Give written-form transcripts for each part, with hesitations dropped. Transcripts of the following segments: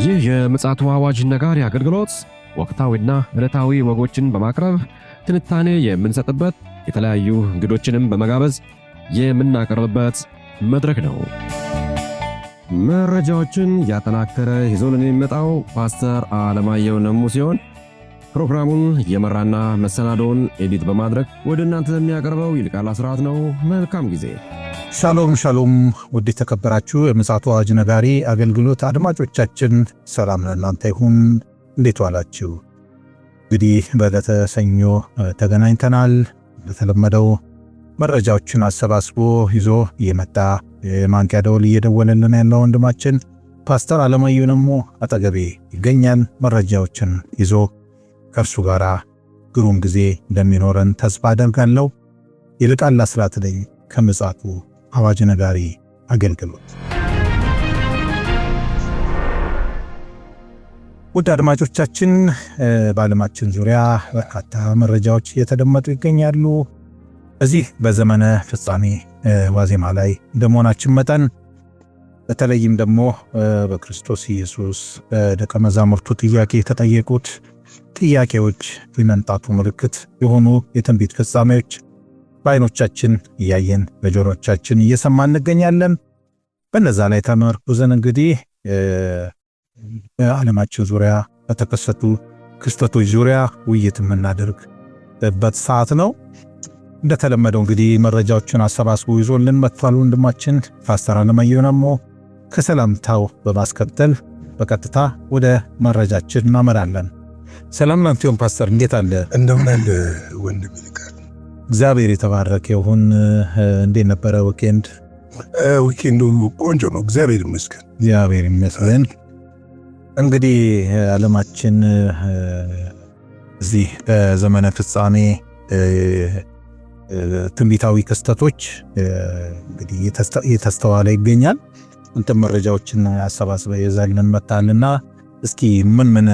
ይህ የምፅዓቱ አዋጅ ነጋሪ አገልግሎት ወቅታዊና ዕለታዊ ወጎችን በማቅረብ ትንታኔ የምንሰጥበት የተለያዩ እንግዶችንም በመጋበዝ የምናቀርብበት መድረክ ነው። መረጃዎችን ያጠናከረ ይዞልን የሚመጣው ፓስተር አለማየሁ ነሙ ሲሆን ፕሮግራሙን የመራና መሰናዶውን ኤዲት በማድረግ ወደ እናንተ የሚያቀርበው ይልቃል አስራት ነው። መልካም ጊዜ። ሻሎም ሻሎም፣ ውድ የተከበራችሁ የምፅዓቱ አዋጅ ነጋሪ አገልግሎት አድማጮቻችን ሰላም ለእናንተ ይሁን። እንዴት ዋላችሁ? እንግዲህ በዕለተ ሰኞ ተገናኝተናል። እንደተለመደው መረጃዎችን አሰባስቦ ይዞ እየመጣ የማንቂያ ደወል እየደወለልን ያለው ወንድማችን ፓስተር አለማየሁ ነሙ አጠገቤ ይገኛል። መረጃዎችን ይዞ ከእርሱ ጋር ግሩም ጊዜ እንደሚኖረን ተስፋ አደርጋለሁ። ይልቃል አስራት ነኝ ከምፅዓቱ አዋጅ ነጋሪ አገልግሎት። ውድ አድማጮቻችን በዓለማችን ዙሪያ በርካታ መረጃዎች እየተደመጡ ይገኛሉ። እዚህ በዘመነ ፍጻሜ ዋዜማ ላይ እንደመሆናችን መጠን በተለይም ደግሞ በክርስቶስ ኢየሱስ ደቀ መዛሙርቱ ጥያቄ የተጠየቁት ጥያቄዎች የመምጣቱ ምልክት የሆኑ የትንቢት ፍጻሜዎች በዓይኖቻችን እያየን በጆሮቻችን እየሰማን እንገኛለን። በነዛ ላይ ተመርኩዘን እንግዲህ በዓለማችን ዙሪያ በተከሰቱ ክስተቶች ዙሪያ ውይይት የምናደርግበት ሰዓት ነው። እንደተለመደው እንግዲህ መረጃዎችን አሰባስቦ ይዞልን መጥቷል ወንድማችን ፓስተር አለማየሁ ነሙ። ከሰላምታው በማስከተል በቀጥታ ወደ መረጃችን እናመራለን። ሰላም ላንተ ፓስተር፣ እንዴት አለ? እንደምን አለ ወንድም ይልቃል? እግዚአብሔር የተባረከ ይሁን። እንዴት ነበረ ዊኬንድ? ዊኬንዱ ቆንጆ ነው፣ እግዚአብሔር ይመስገን። እግዚአብሔር ይመስገን። እንግዲህ ዓለማችን እዚህ በዘመነ ፍጻሜ ትንቢታዊ ክስተቶች እንግዲህ የተስተዋለ ይገኛል። እንተ መረጃዎችን አሰባስበ የዛልን መጣልና እስኪ ምን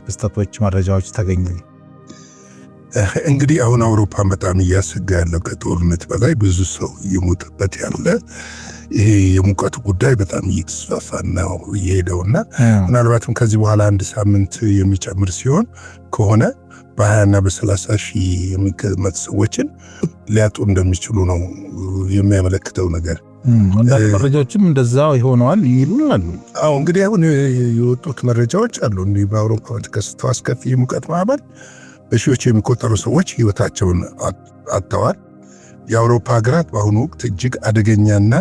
ክስተቶች መረጃዎች ተገኙ? እንግዲህ አሁን አውሮፓን በጣም እያሰጋ ያለው ከጦርነት በላይ ብዙ ሰው እየሞተበት ያለ ይሄ የሙቀቱ ጉዳይ በጣም እየተስፋፋ ነው እየሄደውና ምናልባትም ከዚህ በኋላ አንድ ሳምንት የሚጨምር ሲሆን ከሆነ በ20 እና በ30 ሺህ የሚገመት ሰዎችን ሊያጡ እንደሚችሉ ነው የሚያመለክተው ነገር። አንዳንድ መረጃዎችም እንደዛው ይሆነዋል ይሉናል። አዎ እንግዲህ አሁን የወጡት መረጃዎች አሉ። እንዲህ በአውሮፓ ተከስተው አስከፊ የሙቀት ማዕበል በሺዎች የሚቆጠሩ ሰዎች ህይወታቸውን አጥተዋል። የአውሮፓ ሀገራት በአሁኑ ወቅት እጅግ አደገኛና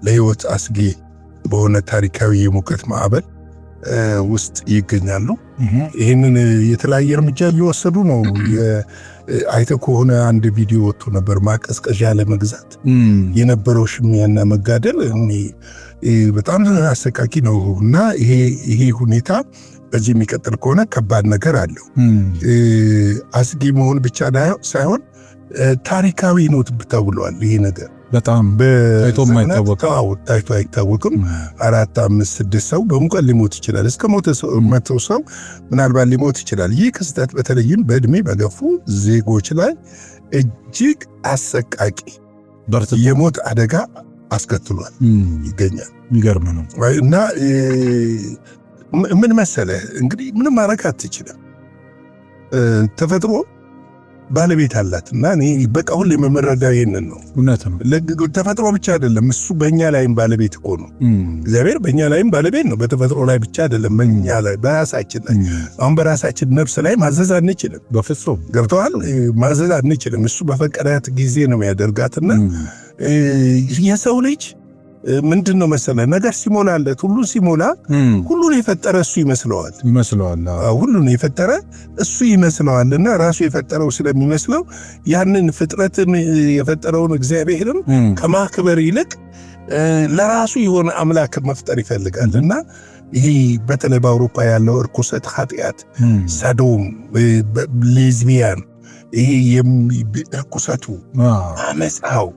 ለህይወት አስጊ በሆነ ታሪካዊ የሙቀት ማዕበል ውስጥ ይገኛሉ። ይህንን የተለያየ እርምጃ እየወሰዱ ነው። አይተህ ከሆነ አንድ ቪዲዮ ወጥቶ ነበር። ማቀዝቀዣ ለመግዛት የነበረው ሽሚያና መጋደል በጣም አሰቃቂ ነው እና ይሄ ሁኔታ በዚህ የሚቀጥል ከሆነ ከባድ ነገር አለው። አስጊ መሆን ብቻ ሳይሆን ታሪካዊ ነው ተብሏል። ይሄ ነገር በጣም ታይቶ አይታወቅም። 4፣ 5፣ 6 ሰው በሙቀት ሊሞት ይችላል። እስከ 100 ሰው ምናልባት ሊሞት ይችላል። ይህ ክስተት በተለይም በእድሜ በገፉ ዜጎች ላይ እጅግ አሰቃቂ የሞት አደጋ አስከትሏል ይገኛል። የሚገርም ነው እና ምን መሰለህ እንግዲህ ምንም ማድረግ አትችልም። ተፈጥሮ ባለቤት አላት እና እኔ በቃ ሁሌ የምረዳው ይሄንን ነው። እውነትም ተፈጥሮ ብቻ አይደለም፣ እሱ በእኛ ላይም ባለቤት እኮ ነው። እግዚአብሔር በእኛ ላይም ባለቤት ነው። በተፈጥሮ ላይ ብቻ አይደለም፣ በእኛ ላይ በራሳችን ላይ። አሁን በራሳችን ነፍስ ላይ ማዘዝ አንችልም፣ በፍጹም ገብተዋል። ማዘዝ አንችልም። እሱ በፈቀዳት ጊዜ ነው ያደርጋትና የሰው ልጅ ምንድን ነው መሰለህ ነገር ሲሞላለት ሁሉን ሲሞላ ሁሉን የፈጠረ እሱ ይመስለዋል። ሁሉን የፈጠረ እሱ ይመስለዋልና ራሱ የፈጠረው ስለሚመስለው ያንን ፍጥረትን የፈጠረውን እግዚአብሔርን ከማክበር ይልቅ ለራሱ የሆነ አምላክ መፍጠር ይፈልጋልና ይሄ በተለይ በአውሮፓ ያለው እርኩሰት፣ ኃጢአት፣ ሰዶም፣ ሌዝቢያን፣ ይሄ እርኩሰቱ፣ አመፃው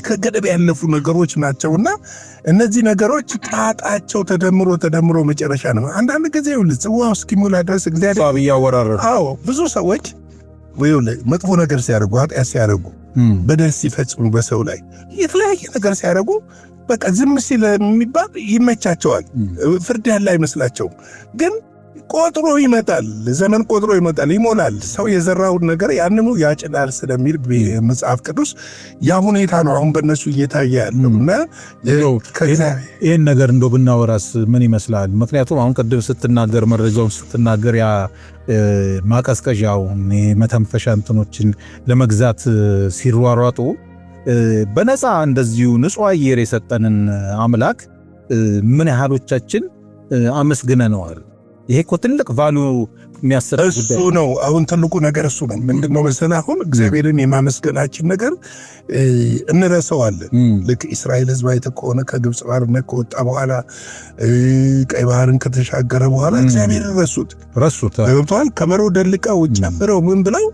ከገደብ ያለፉ ነገሮች ናቸውና እነዚህ ነገሮች ጣጣቸው ተደምሮ መጨረሻ ነው። አንዳንድ ጊዜ ጽዋው እስኪሞላ ድረስ እግዚአብሔር ያወራረው። አዎ ብዙ ሰዎች መጥፎ ነገር ሲያደርጉ፣ ኃጢአት ሲያደርጉ፣ በደል ሲፈጽሙ፣ በሰው ላይ የተለያየ ነገር ሲያደርጉ በቃ ዝም ሲል የሚባል ይመቻቸዋል። ፍርድ ያለ አይመስላቸውም። ግን ቆጥሮ ይመጣል፣ ዘመን ቆጥሮ ይመጣል፣ ይሞላል። ሰው የዘራውን ነገር ያንኑ ያጭዳል ስለሚል መጽሐፍ ቅዱስ ያ ሁኔታ ነው አሁን በእነሱ እየታየ ያለው እና ይህን ነገር እንደው ብናወራስ ምን ይመስላል? ምክንያቱም አሁን ቅድም ስትናገር መረጃውን ስትናገር ያ ማቀዝቀዣውን መተንፈሻ እንትኖችን ለመግዛት ሲሯሯጡ በነፃ እንደዚሁ ንጹህ አየር የሰጠንን አምላክ ምን ያህሎቻችን አመስግነነዋል? ይሄ እኮ ትልቅ ቫሉ የሚያሰጥ እሱ ነው። አሁን ትልቁ ነገር እሱ ነው። ምንድነው መሰለህ አሁን እግዚአብሔርን የማመስገናችን ነገር እንረሳዋለን። ልክ እስራኤል ሕዝብ አይተህ ከሆነ ከግብፅ ባርነት ከወጣ በኋላ ቀይ ባህርን ከተሻገረ በኋላ እግዚአብሔርን ረሱት። ገብቶሃል? ከበሮ ደልቀው ጨምረው ምን ብለው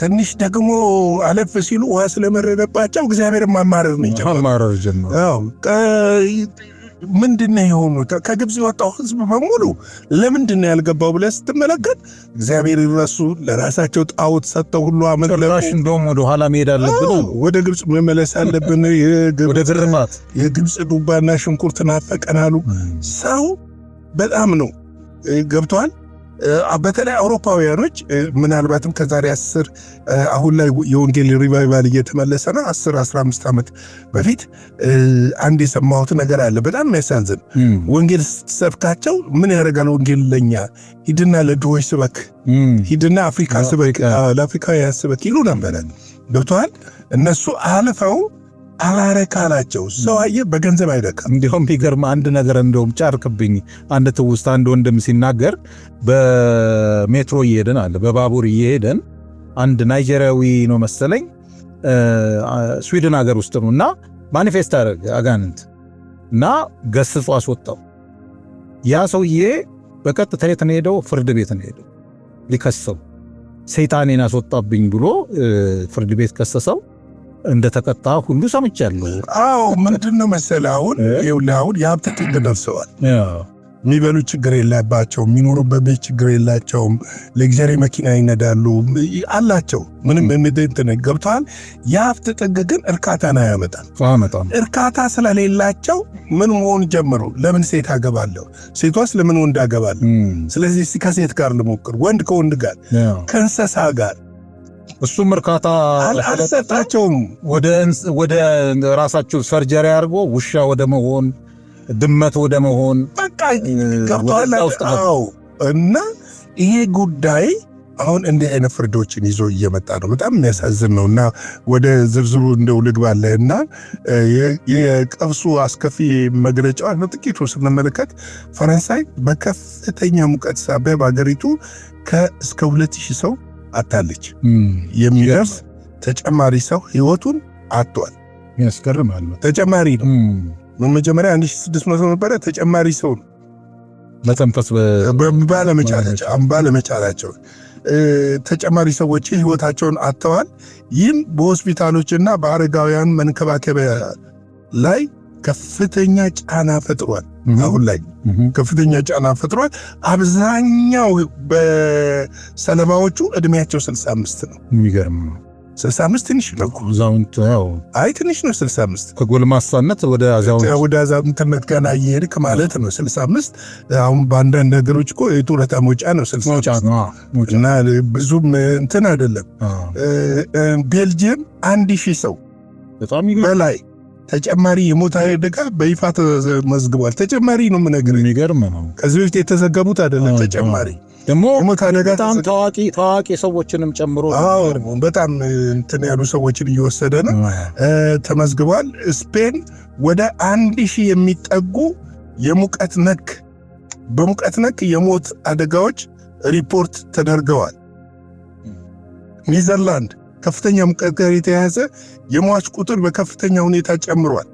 ትንሽ ደግሞ አለፍ ሲሉ ውሃ ስለመረደባቸው እግዚአብሔርን ማማረር ነው። ምንድነው የሆኑት? ከግብፅ የወጣው ህዝብ በሙሉ ለምንድነው ያልገባው ብለህ ስትመለከት እግዚአብሔር ይረሱ ለራሳቸው ጣዖት ሰጥተው ሁሉ አመለኩ። እንደውም ወደ ኋላ መሄድ አለብን፣ ወደ ግብፅ መመለስ አለብን። ወደ ግርማት የግብፅ ዱባና ሽንኩርት ናፈቀናሉ። ሰው በጣም ነው ገብቷል። በተለይ አውሮፓውያኖች ምናልባትም ከዛሬ 10 አሁን ላይ የወንጌል ሪቫይቫል እየተመለሰ ነው። 10-15 ዓመት በፊት አንድ የሰማሁት ነገር አለ። በጣም የሚያሳዝን ወንጌል ስትሰብካቸው ምን ያደርጋል? ወንጌል ለኛ ሂድና ለድሆች ስበክ፣ ሂድና አፍሪካ ስበክ፣ ለአፍሪካውያን ስበክ ይሉ ነበረ። ገብቶሃል? እነሱ አልፈው አላረካላቸው። ሰው አየህ በገንዘብ አይደካም። እንዲሁም ቢገርም አንድ ነገር እንደውም ጫርክብኝ። አንድ ትውስታ አንድ ወንድም ሲናገር በሜትሮ እየሄድን አለ በባቡር እየሄድን አንድ ናይጄሪያዊ ነው መሰለኝ ስዊድን ሀገር ውስጥ ነው እና ማኒፌስት አደረገ አጋንንት እና ገስጾ አስወጣው። ያ ሰውዬ በቀጥታ የት ነው ሄደው? ፍርድ ቤት ነው ሄደው ሊከሰው። ሰይጣኔን አስወጣብኝ ብሎ ፍርድ ቤት ከሰሰው። እንደተቀጣ ሁሉ ሰምቻለሁ። አዎ ምንድነው መሰለህ አሁን የሀብት ጥግ ደርሰዋል። የሚበሉ ችግር የለባቸውም፣ የሚኖሩበት ቤት ችግር የላቸውም፣ ለግዘሪ መኪና ይነዳሉ አላቸው። ምንም እንትን ገብተዋል። የሀብት ጥግ ግን እርካታን አያመጣም። እርካታ ስለሌላቸው ምን መሆን ጀምሩ? ለምን ሴት አገባለሁ? ሴቷስ ለምን ወንድ አገባለሁ? ስለዚህ ከሴት ጋር ልሞክር፣ ወንድ ከወንድ ጋር፣ ከእንስሳ ጋር። እሱም እርካታ አልሰጣቸውም። ወደ ራሳቸው ሰርጀሪ አድርጎ ውሻ ወደ መሆን፣ ድመት ወደ መሆን በቃ ገብቷል። እና ይሄ ጉዳይ አሁን እንዲህ አይነት ፍርዶችን ይዞ እየመጣ ነው። በጣም የሚያሳዝን ነው። እና ወደ ዝርዝሩ እንደው ልግባለህ እና የቀውሱ አስከፊ መግለጫው ጥቂቱ ስንመለከት ፈረንሳይ በከፍተኛ ሙቀት ሳቢያ በሀገሪቱ እስከ 2000 ሰው አታለች። የሚደርስ ተጨማሪ ሰው ህይወቱን አጥቷል። ያስገርማል። ተጨማሪ ነው። መጀመሪያ 1600 ነበረ። ተጨማሪ ሰው መተንፈስ ባለመቻላቸው ተጨማሪ ሰዎች ህይወታቸውን አጥተዋል። ይህም በሆስፒታሎችና በአረጋውያን መንከባከቢያ ላይ ከፍተኛ ጫና ፈጥሯል። አሁን ላይ ከፍተኛ ጫና ፈጥሯል። አብዛኛው በሰለባዎቹ እድሜያቸው 65 ነው። የሚገርም ነው። 65 ትንሽ ነው። ዛውንት ትንሽ ነው። 65 ከጎልማሳነት ወደ አዛውንትነት ገና እየሄድክ ማለት ነው። 65 አሁን በአንዳንድ ነገሮች እኮ የጡረታ መውጫ ነው 65 እና ብዙም እንትን አይደለም። ቤልጅየም 1000 ሰው በላይ ተጨማሪ የሞት አደጋ በይፋ ተመዝግቧል። ተጨማሪ ነው የምነግርህ። የሚገርም ነው። ከዚህ በፊት የተዘገቡት አይደለም። ተጨማሪ ደግሞ በጣም ታዋቂ ሰዎችንም ጨምሮ በጣም እንትን ያሉ ሰዎችን እየወሰደ ነው። ተመዝግቧል። ስፔን ወደ 1000 የሚጠጉ በሙቀት ነክ የሞት አደጋዎች ሪፖርት ተደርገዋል። ኒዘርላንድ ከፍተኛ ሙቀት ጋር የተያያዘ የሟች ቁጥር በከፍተኛ ሁኔታ ጨምሯል።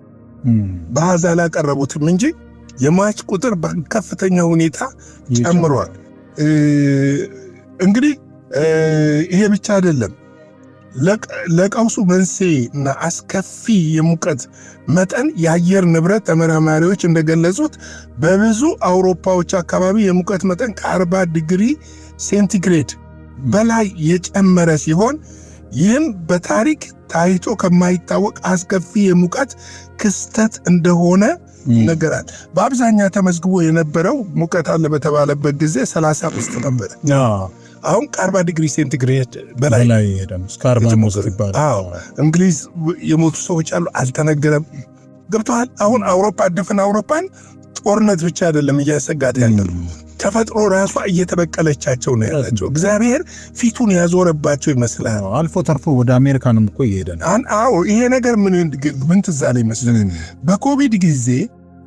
በአሃዝ አላቀረቡትም እንጂ የሟች ቁጥር በከፍተኛ ሁኔታ ጨምሯል። እንግዲህ ይሄ ብቻ አይደለም። ለቀውሱ መንስኤ እና አስከፊ የሙቀት መጠን የአየር ንብረት ተመራማሪዎች እንደገለጹት በብዙ አውሮፓዎች አካባቢ የሙቀት መጠን ከ40 ዲግሪ ሴንቲግሬድ በላይ የጨመረ ሲሆን ይህም በታሪክ ታይቶ ከማይታወቅ አስከፊ የሙቀት ክስተት እንደሆነ ነገራል። በአብዛኛው ተመዝግቦ የነበረው ሙቀት አለ በተባለበት ጊዜ 35 ነበር። አሁን ከ40 ዲግሪ ሴንቲግሬድ በላይ እስከ 40 ይባላል። እንግሊዝ የሞቱ ሰዎች አሉ፣ አልተነገረም። ገብተዋል። አሁን አውሮፓ ደፍን አውሮፓን ጦርነት ብቻ አይደለም እያሰጋት ያለው ተፈጥሮ ራሷ እየተበቀለቻቸው ነው ያላቸው። እግዚአብሔር ፊቱን ያዞረባቸው ይመስላል። አልፎ ተርፎ ወደ አሜሪካንም እኮ እየሄደ ነው። አዎ ይሄ ነገር ምን ትዝ አለኝ መሰለኝ፣ በኮቪድ ጊዜ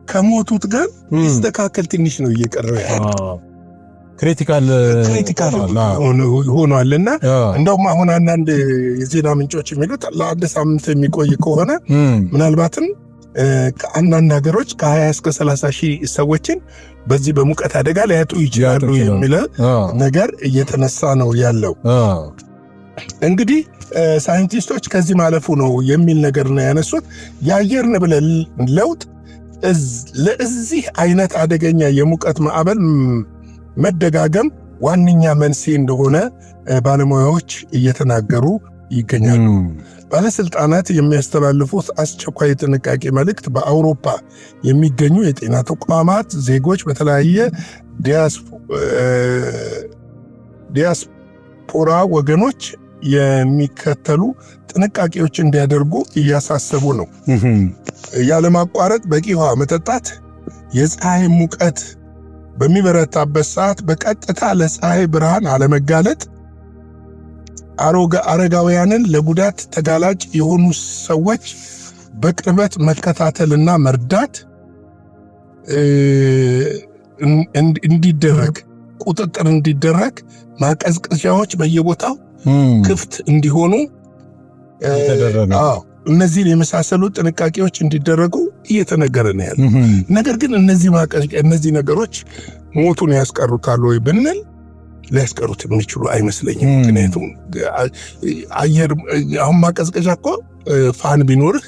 ከሞቱት ጋር ይስተካከል ትንሽ ነው እየቀረው ያለው ክሪቲካል ሆኗልና እንደውም አሁን አንዳንድ የዜና ምንጮች የሚሉት ለአንድ ሳምንት የሚቆይ ከሆነ ምናልባትም ከአንዳንድ ሀገሮች ከ20 እስከ 30 ሺህ ሰዎችን በዚህ በሙቀት አደጋ ሊያጡ ይችላሉ የሚል ነገር እየተነሳ ነው ያለው። እንግዲህ ሳይንቲስቶች ከዚህ ማለፉ ነው የሚል ነገር ነው ያነሱት። የአየር ንብረት ለውጥ ለዚህ አይነት አደገኛ የሙቀት ማዕበል መደጋገም ዋነኛ መንስኤ እንደሆነ ባለሙያዎች እየተናገሩ ይገኛሉ። ባለስልጣናት የሚያስተላልፉት አስቸኳይ ጥንቃቄ መልእክት በአውሮፓ የሚገኙ የጤና ተቋማት ዜጎች በተለያየ ዲያስፖራ ወገኖች የሚከተሉ ጥንቃቄዎች እንዲያደርጉ እያሳሰቡ ነው። ያለማቋረጥ በቂ ውሃ መጠጣት፣ የፀሐይ ሙቀት በሚበረታበት ሰዓት በቀጥታ ለፀሐይ ብርሃን አለመጋለጥ፣ አረጋውያንን ለጉዳት ተጋላጭ የሆኑ ሰዎች በቅርበት መከታተልና መርዳት እንዲደረግ ቁጥጥር እንዲደረግ ማቀዝቀዣዎች በየቦታው ክፍት እንዲሆኑ እነዚህን የመሳሰሉ ጥንቃቄዎች እንዲደረጉ እየተነገረ ነው ያለው። ነገር ግን እነዚህ ነገሮች ሞቱን ያስቀሩታል ወይ ብንል ሊያስቀሩት የሚችሉ አይመስለኝም። ምክንያቱም አየር አሁን ማቀዝቀዣ እኮ ፋን ቢኖርህ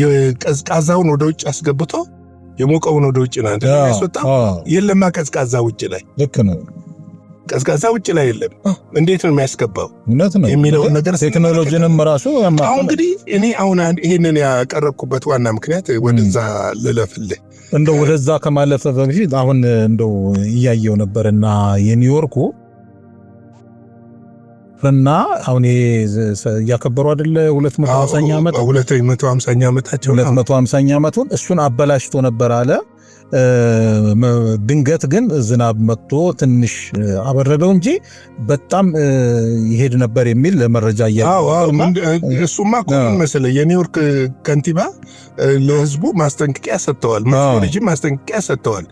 የቀዝቃዛውን ወደ ውጭ አስገብቶ የሞቀውን ወደ ውጭ ነው ያስወጣው። የለም ቀዝቃዛ ውጭ ላይ ልክ ነው። ቀዝቃዛ ውጭ ላይ የለም። እንዴት ነው የሚያስገባው? እውነት ነው የሚለው ነገር ቴክኖሎጂንም ራሱ አሁን እንግዲህ እኔ አሁን ይሄንን ያቀረብኩበት ዋና ምክንያት ወደዛ ልለፍልህ እንደው ወደዛ ከማለፈ በፊት አሁን እንደው እያየው ነበርና የኒውዮርኩ እና አሁን ያከበሩ አይደለ 250ኛ ዓመት 250ኛ ዓመታቸው 250ኛ ዓመቱን እሱን አበላሽቶ ነበር አለ። ድንገት ግን ዝናብ መጥቶ ትንሽ አበረደው እንጂ በጣም ይሄድ ነበር የሚል መረጃ እሱማ እኮ መሰለህ የኒውዮርክ ከንቲባ ለህዝቡ ማስጠንቀቂያ ሰጥተዋል። ሜትሮሎጂ ማስጠንቀቂያ ሰጥተዋል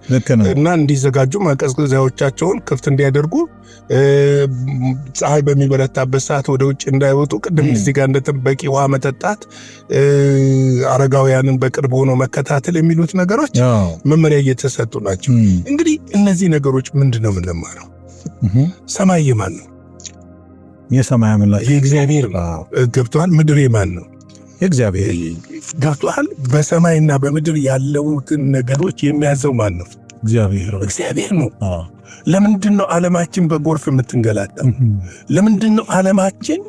እና እንዲዘጋጁ ማቀዝቀዣዎቻቸውን ክፍት እንዲያደርጉ፣ ፀሐይ በሚበረታበት ሰዓት ወደ ውጭ እንዳይወጡ፣ ቅድም እዚህ ጋር በቂ ውሃ መጠጣት፣ አረጋውያንን በቅርብ ሆኖ መከታተል የሚሉት ነገሮች መመሪያ እየተሰጡ ናቸው። እንግዲህ እነዚህ ነገሮች ምንድነው የምንማረው? ሰማይ የማን ነው? የሰማይ አምላክ የእግዚአብሔር ገብቷል። ምድር የማን ነው? የእግዚአብሔር ገብቷል። በሰማይና በምድር ያለውትን ነገሮች የሚያዘው ማን ነው? እግዚአብሔር ነው። ለምንድን ነው ዓለማችን በጎርፍ የምትንገላታው? ለምንድን ነው ዓለማችን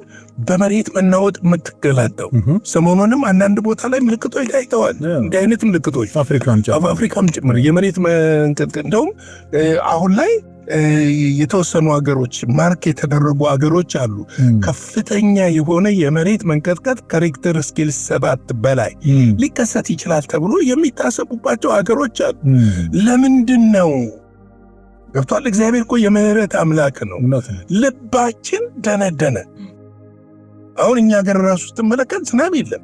በመሬት መናወጥ የምትገላጣው? ሰሞኑንም አንዳንድ ቦታ ላይ ምልክቶች ታይተዋል። እንዲህ አይነት ምልክቶች አፍሪካም ጭምር የመሬት መንቀጥቀጥ። እንደውም አሁን ላይ የተወሰኑ ሀገሮች ማርክ የተደረጉ ሀገሮች አሉ። ከፍተኛ የሆነ የመሬት መንቀጥቀጥ ከሬክተር ስኬል 7 በላይ ሊከሰት ይችላል ተብሎ የሚታሰቡባቸው ሀገሮች አሉ። ለምንድን ነው? ገብቷል። እግዚአብሔር እኮ የምህረት አምላክ ነው። ልባችን ደነደነ። አሁን እኛ ሀገር ራሱ ስትመለከት ዝናብ የለም።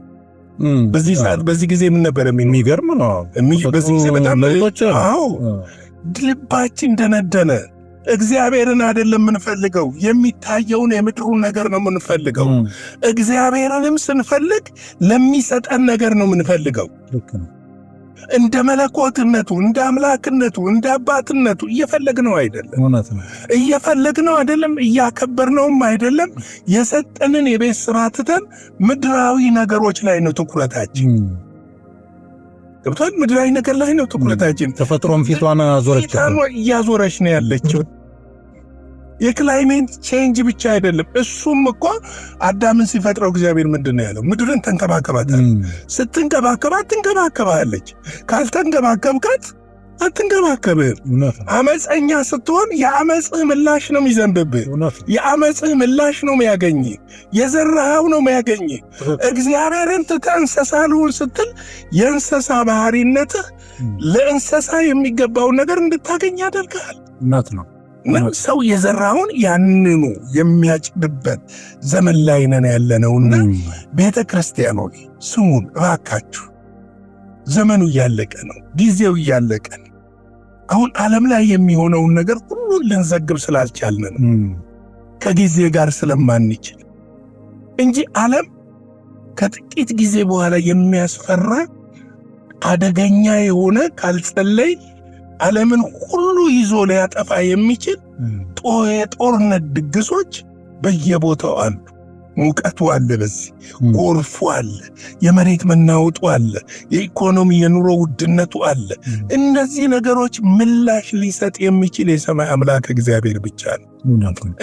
በዚህ ሰዓት በዚህ ጊዜ ምን ነበር? የሚገርም ነው። በዚህ ጊዜ በጣም ልባችን ደነደነ። እግዚአብሔርን አይደለም የምንፈልገው፣ የሚታየውን የምድሩን ነገር ነው የምንፈልገው። እግዚአብሔርንም ስንፈልግ ለሚሰጠን ነገር ነው የምንፈልገው። እንደ መለኮትነቱ፣ እንደ አምላክነቱ፣ እንደ አባትነቱ እየፈለግነው አይደለም፣ እያከበርነውም አይደለም። የሰጠንን የቤት ስራ ትተን ምድራዊ ነገሮች ላይ ነው ትኩረታችን። ገብቷል። ምድራዊ ነገር ላይ ነው ትኩረታችን። ተፈጥሮም ፊቷን እያዞረች ነው ያለችው። የክላይሜት ቼንጅ ብቻ አይደለም። እሱም እኮ አዳምን ሲፈጥረው እግዚአብሔር ምንድን ነው ያለው? ምድርን ተንከባከባት። ስትንከባከባት ትንከባከባለች፣ ካልተንከባከብካት አትንከባከብህም። አመፀኛ ስትሆን የአመፅህ ምላሽ ነው የሚዘንብብህ። የአመፅህ ምላሽ ነው የሚያገኝ። የዘራኸው ነው የሚያገኝ። እግዚአብሔርን ትተህ እንስሳ ልሁን ስትል የእንስሳ ባህሪነትህ ለእንስሳ የሚገባውን ነገር እንድታገኝ ያደርግሃል። እውነት ነው። ሰው የዘራውን ያንኑ የሚያጭድበት ዘመን ላይ ነን ያለነውና ቤተ ክርስቲያኖች ስሙን እባካችሁ። ዘመኑ እያለቀ ነው። ጊዜው እያለቀ ነው። አሁን ዓለም ላይ የሚሆነውን ነገር ሁሉን ልንዘግብ ስላልቻልን ነው፣ ከጊዜ ጋር ስለማንችል እንጂ ዓለም ከጥቂት ጊዜ በኋላ የሚያስፈራ አደገኛ የሆነ ካልጸለይ ዓለምን ሁሉ ይዞ ሊያጠፋ የሚችል የጦርነት ድግሶች በየቦታው አሉ። ሙቀቱ አለ፣ በዚህ ጎርፉ አለ፣ የመሬት መናወጡ አለ፣ የኢኮኖሚ የኑሮ ውድነቱ አለ። እነዚህ ነገሮች ምላሽ ሊሰጥ የሚችል የሰማይ አምላክ እግዚአብሔር ብቻ ነው።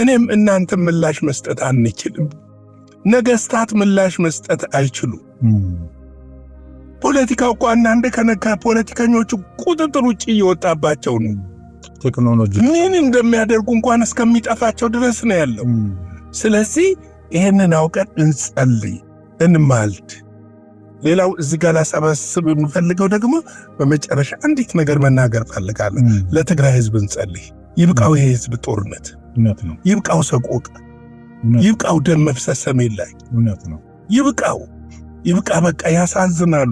እኔም እናንተም ምላሽ መስጠት አንችልም። ነገስታት ምላሽ መስጠት አይችሉም። ፖለቲካው እኮ አንዳንድ ከነካ ፖለቲከኞቹ ቁጥጥር ውጭ እየወጣባቸው ነው። ቴክኖሎጂ ምን እንደሚያደርጉ እንኳን እስከሚጠፋቸው ድረስ ነው ያለው። ስለዚህ ይህንን አውቀን እንጸልይ፣ እንማልድ። ሌላው እዚህ ጋር ላሳስብ የምፈልገው ደግሞ በመጨረሻ አንዲት ነገር መናገር ፈልጋለሁ። ለትግራይ ህዝብ እንጸልይ። ይብቃው ይሄ ህዝብ ጦርነት፣ ይብቃው ሰቆቃ፣ ይብቃው ደም መፍሰስ ሰሜን ላይ ይብቃ። በቃ ያሳዝናሉ።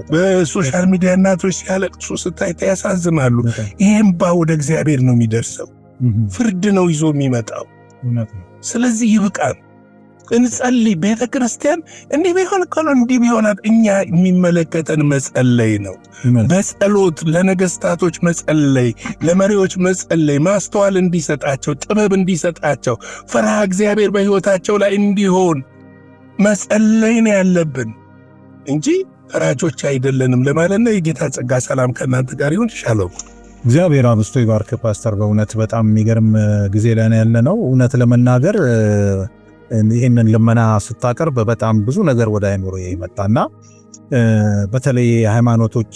በሶሻል ሚዲያ እናቶች ሲያለቅሱ ስታይ ያሳዝናሉ። ይሄም ወደ እግዚአብሔር ነው የሚደርሰው። ፍርድ ነው ይዞ የሚመጣው። ስለዚህ ይብቃን፣ እንጸልይ። ቤተ ክርስቲያን እንዲህ ቢሆን እኮ ነው እንዲህ ቢሆናል። እኛ የሚመለከተን መጸለይ ነው። በጸሎት ለነገስታቶች መጸለይ፣ ለመሪዎች መጸለይ፣ ማስተዋል እንዲሰጣቸው፣ ጥበብ እንዲሰጣቸው፣ ፈርሃ እግዚአብሔር በሕይወታቸው ላይ እንዲሆን መጸለይ ነው ያለብን እንጂ ፈራጆች አይደለንም ለማለት ነው። የጌታ ጸጋ ሰላም ከእናንተ ጋር ይሁን። ሻሎም። እግዚአብሔር አብስቶ ይባርክ ፓስተር። በእውነት በጣም የሚገርም ጊዜ ላይ ያለነው። እውነት ለመናገር ይህንን ልመና ስታቀርብ በጣም ብዙ ነገር ወደ አይምሮ ይመጣና በተለይ ሃይማኖቶች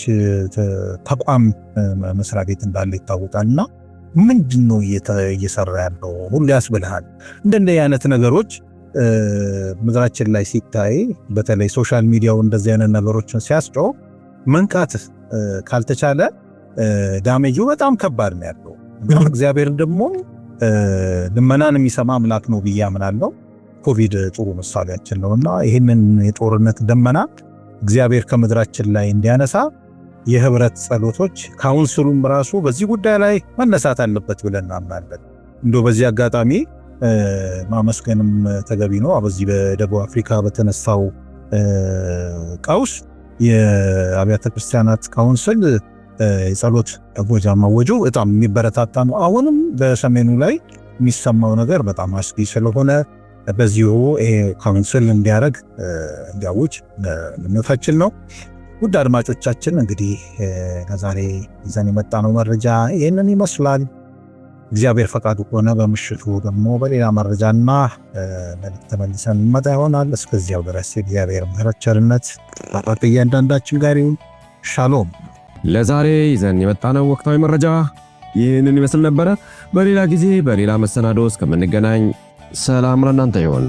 ተቋም መስሪያ ቤት እንዳለ ይታወቃልና ምንድነው እየሰራ ያለው ሁሉ ያስብልሃል። እንደዚህ አይነት ነገሮች ምድራችን ላይ ሲታይ በተለይ ሶሻል ሚዲያው እንደዚህ አይነት ነገሮችን ሲያስጨው መንቃት ካልተቻለ ዳሜጁ በጣም ከባድ ነው ያለው። እግዚአብሔር ደግሞ ልመናን የሚሰማ አምላክ ነው ብዬ አምናለሁ። ኮቪድ ጥሩ ምሳሌያችን ነውና ይህንን የጦርነት ደመና እግዚአብሔር ከምድራችን ላይ እንዲያነሳ የህብረት ጸሎቶች ካውንስሉም ራሱ በዚህ ጉዳይ ላይ መነሳት አለበት ብለን እናምናለን። እንደው በዚህ አጋጣሚ ማመስገንም ተገቢ ነው። በዚህ በደቡብ አፍሪካ በተነሳው ቀውስ የአብያተ ክርስቲያናት ካውንስል የጸሎት እወጃ ማወጁ በጣም የሚበረታታ ነው። አሁንም በሰሜኑ ላይ የሚሰማው ነገር በጣም አስጊ ስለሆነ በዚሁ ካውንስል እንዲያውጅ ምኞታችን ነው። ውድ አድማጮቻችን እንግዲህ ከዛሬ ይዘን የመጣነው መረጃ ይህንን ይመስላል። እግዚአብሔር ፈቃዱ ከሆነ በምሽቱ ደግሞ በሌላ መረጃና መልእክት ተመልሰን እንመጣ ይሆናል። እስከዚያው ድረስ የእግዚአብሔር ምሕረት ቸርነት በእያንዳንዳችን ጋር ይሁን። ሻሎም። ለዛሬ ይዘን የመጣነው ወቅታዊ መረጃ ይህንን ይመስል ነበረ። በሌላ ጊዜ በሌላ መሰናዶ እስከምንገናኝ ሰላም ለእናንተ ይሁን።